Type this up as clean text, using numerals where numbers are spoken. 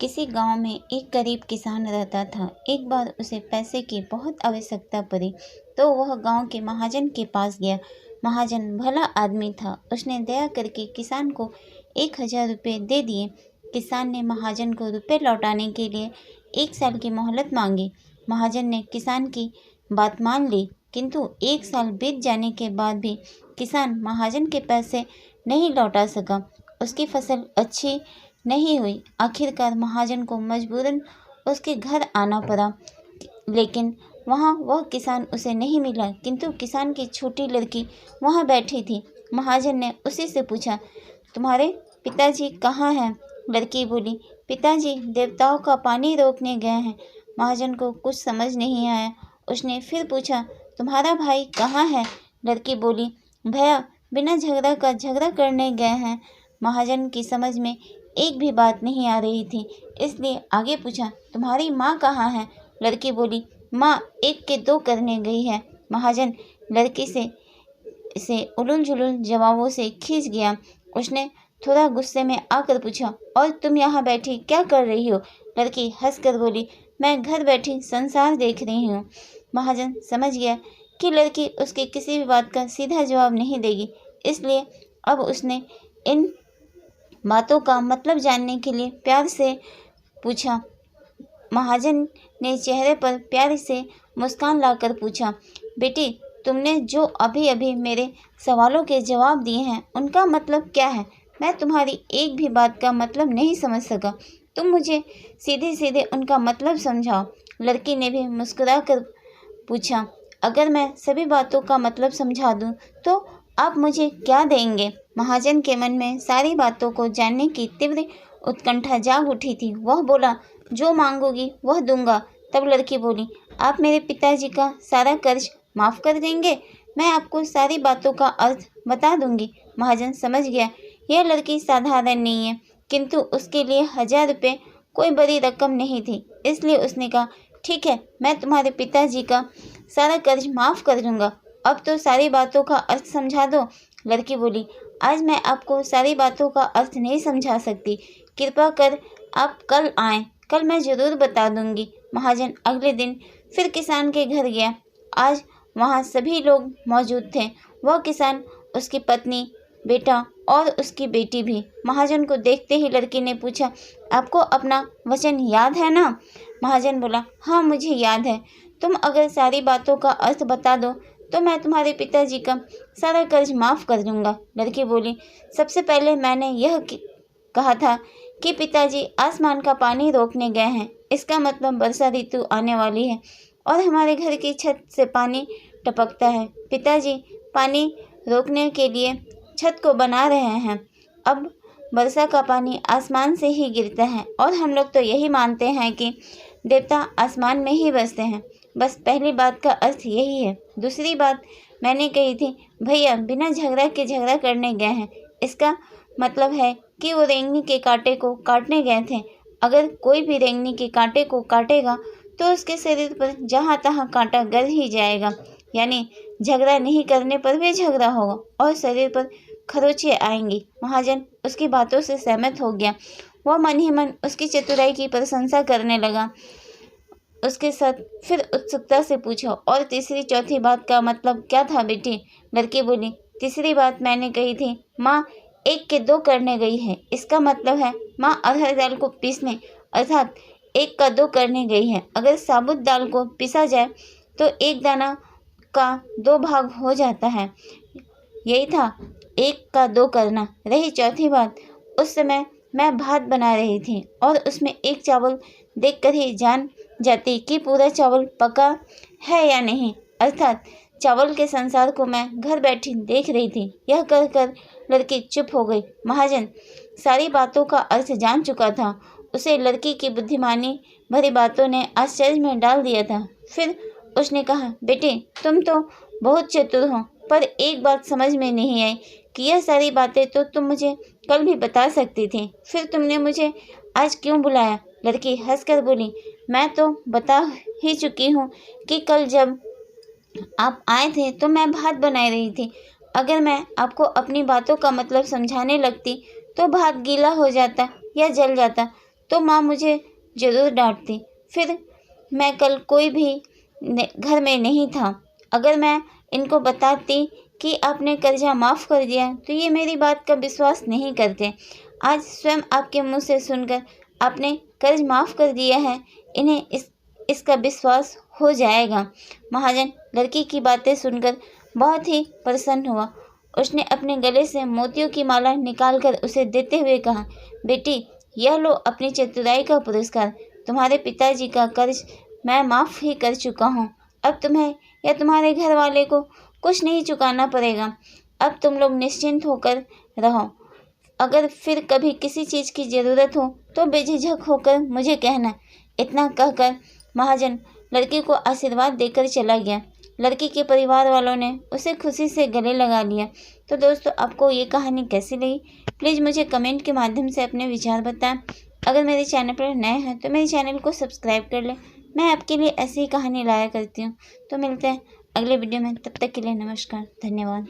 किसी गांव में एक गरीब किसान रहता था। एक बार उसे पैसे की बहुत आवश्यकता पड़ी, तो वह गांव के महाजन के पास गया। महाजन भला आदमी था। उसने दया करके किसान को 1,000 रुपये दे दिए। किसान ने महाजन को रुपये लौटाने के लिए 1 साल की मोहलत मांगी। महाजन ने किसान की बात मान ली, किंतु 1 साल बीत जाने के बाद भी किसान महाजन के पैसे नहीं लौटा सका। उसकी फसल अच्छी नहीं हुई। आखिरकार महाजन को मजबूरन उसके घर आना पड़ा, लेकिन वहाँ वह किसान उसे नहीं मिला, किंतु किसान की छोटी लड़की वहाँ बैठी थी। महाजन ने उसी से पूछा, तुम्हारे पिताजी कहाँ हैं? लड़की बोली, पिताजी देवताओं का पानी रोकने गए हैं। महाजन को कुछ समझ नहीं आया। उसने फिर पूछा, तुम्हारा भाई कहाँ है? लड़की बोली, भैया बिना झगड़ा का झगड़ा करने गए हैं। महाजन की समझ में एक भी बात नहीं आ रही थी, इसलिए आगे पूछा, तुम्हारी माँ कहाँ है? लड़की बोली, माँ 1 के 2 करने गई है। महाजन लड़की से उलझुल जुलून जवाबों से खींच गया। उसने थोड़ा गुस्से में आकर पूछा, और तुम यहाँ बैठी क्या कर रही हो? लड़की हंसकर बोली, मैं घर बैठी संसार देख रही हूँ। महाजन समझ गया कि लड़की उसकी किसी भी बात का सीधा जवाब नहीं देगी, इसलिए अब उसने इन बातों का मतलब जानने के लिए प्यार से पूछा। महाजन ने चेहरे पर प्यार से मुस्कान लाकर पूछा, बेटी तुमने जो अभी अभी मेरे सवालों के जवाब दिए हैं उनका मतलब क्या है? मैं तुम्हारी एक भी बात का मतलब नहीं समझ सका। तुम मुझे सीधे सीधे उनका मतलब समझाओ। लड़की ने भी मुस्कुरा कर पूछा, अगर मैं सभी बातों का मतलब समझा दूं तो आप मुझे क्या देंगे? महाजन के मन में सारी बातों को जानने की तीव्र उत्कंठा जाग उठी थी। वह बोला, जो मांगोगी वह दूंगा। तब लड़की बोली, आप मेरे पिताजी का सारा कर्ज माफ़ कर देंगे? मैं आपको सारी बातों का अर्थ बता दूंगी। महाजन समझ गया यह लड़की साधारण नहीं है, किंतु उसके लिए 1,000 रुपये कोई बड़ी रकम नहीं थी, इसलिए उसने कहा, ठीक है, मैं तुम्हारे पिताजी का सारा कर्ज माफ़ कर दूंगा। अब तो सारी बातों का अर्थ समझा दो। लड़की बोली, आज मैं आपको सारी बातों का अर्थ नहीं समझा सकती। कृपा कर आप कल आएं, कल मैं ज़रूर बता दूंगी। महाजन अगले दिन फिर किसान के घर गया। आज वहाँ सभी लोग मौजूद थे। वह किसान, उसकी पत्नी, बेटा और उसकी बेटी भी। महाजन को देखते ही लड़की ने पूछा, आपको अपना वचन याद है ना? महाजन बोला, हाँ मुझे याद है। तुम अगर सारी बातों का अर्थ बता दो तो मैं तुम्हारे पिताजी का सारा कर्ज माफ़ कर दूंगा। लड़की बोली, सबसे पहले मैंने यह कहा था कि पिताजी आसमान का पानी रोकने गए हैं। इसका मतलब वर्षा ऋतु आने वाली है और हमारे घर की छत से पानी टपकता है। पिताजी पानी रोकने के लिए छत को बना रहे हैं। अब वर्षा का पानी आसमान से ही गिरता है और हम लोग तो यही मानते हैं कि देवता आसमान में ही बसते हैं। बस पहली बात का अर्थ यही है। दूसरी बात मैंने कही थी, भैया बिना झगड़ा के झगड़ा करने गए हैं। इसका मतलब है कि वो रेंगनी के कांटे को काटने गए थे। अगर कोई भी रेंगनी के कांटे को काटेगा तो उसके शरीर पर जहाँ तहाँ कांटा गड़ ही जाएगा, यानी झगड़ा नहीं करने पर भी झगड़ा होगा और शरीर पर खरोंचें आएंगी। महाजन उसकी बातों से सहमत हो गया। वह मन ही मन उसकी चतुराई की प्रशंसा करने लगा। उसके साथ फिर उत्सुकता से पूछा, और तीसरी चौथी बात का मतलब क्या था बेटी? लड़की बोली, तीसरी बात मैंने कही थी, माँ 1 के 2 करने गई है। इसका मतलब है माँ अरहर दाल को पीसने अर्थात 1 का 2 करने गई है। अगर साबुत दाल को पिसा जाए तो 1 दाना का 2 भाग हो जाता है। यही था 1 का 2 करना। रही चौथी बात, उस समय मैं भात बना रही थी और उसमें एक चावल देखकर ही जान जाती कि पूरा चावल पका है या नहीं, अर्थात चावल के संसार को मैं घर बैठी देख रही थी। यह कहकर लड़की चुप हो गई। महाजन सारी बातों का अर्थ जान चुका था। उसे लड़की की बुद्धिमानी भरी बातों ने आश्चर्य में डाल दिया था। फिर उसने कहा, बेटी तुम तो बहुत चतुर हो, पर एक बात समझ में नहीं आई कि यह सारी बातें तो तुम मुझे कल भी बता सकती थी, फिर तुमने मुझे आज क्यों बुलाया? लड़की हंसकर बोली, मैं तो बता ही चुकी हूँ कि कल जब आप आए थे तो मैं भात बना रही थी। अगर मैं आपको अपनी बातों का मतलब समझाने लगती तो भात गीला हो जाता या जल जाता, तो माँ मुझे ज़रूर डांटती। फिर मैं कल कोई भी घर में नहीं था। अगर मैं इनको बताती कि आपने कर्जा माफ़ कर दिया तो ये मेरी बात का विश्वास नहीं करते। आज स्वयं आपके मुंह से सुनकर आपने कर्ज माफ़ कर दिया है, इन्हें इसका विश्वास हो जाएगा। महाजन लड़की की बातें सुनकर बहुत ही प्रसन्न हुआ। उसने अपने गले से मोतियों की माला निकालकर उसे देते हुए कहा, बेटी यह लो अपनी चतुराई का पुरस्कार। तुम्हारे पिताजी का कर्ज मैं माफ़ ही कर चुका हूँ। अब तुम्हें या तुम्हारे घर वाले को कुछ नहीं चुकाना पड़ेगा। अब तुम लोग निश्चिंत होकर रहो। अगर फिर कभी किसी चीज़ की ज़रूरत हो तो बेझिझक होकर मुझे कहना। इतना कहकर महाजन लड़की को आशीर्वाद देकर चला गया। लड़की के परिवार वालों ने उसे खुशी से गले लगा लिया। तो दोस्तों, आपको ये कहानी कैसी लगी प्लीज़ मुझे कमेंट के माध्यम से अपने विचार बताएं। अगर मेरे चैनल पर नए हैं तो मेरे चैनल को सब्सक्राइब कर लें। मैं आपके लिए ऐसी ही कहानी लाया करती हूँ। तो मिलते हैं अगले वीडियो में, तब तक के लिए नमस्कार, धन्यवाद।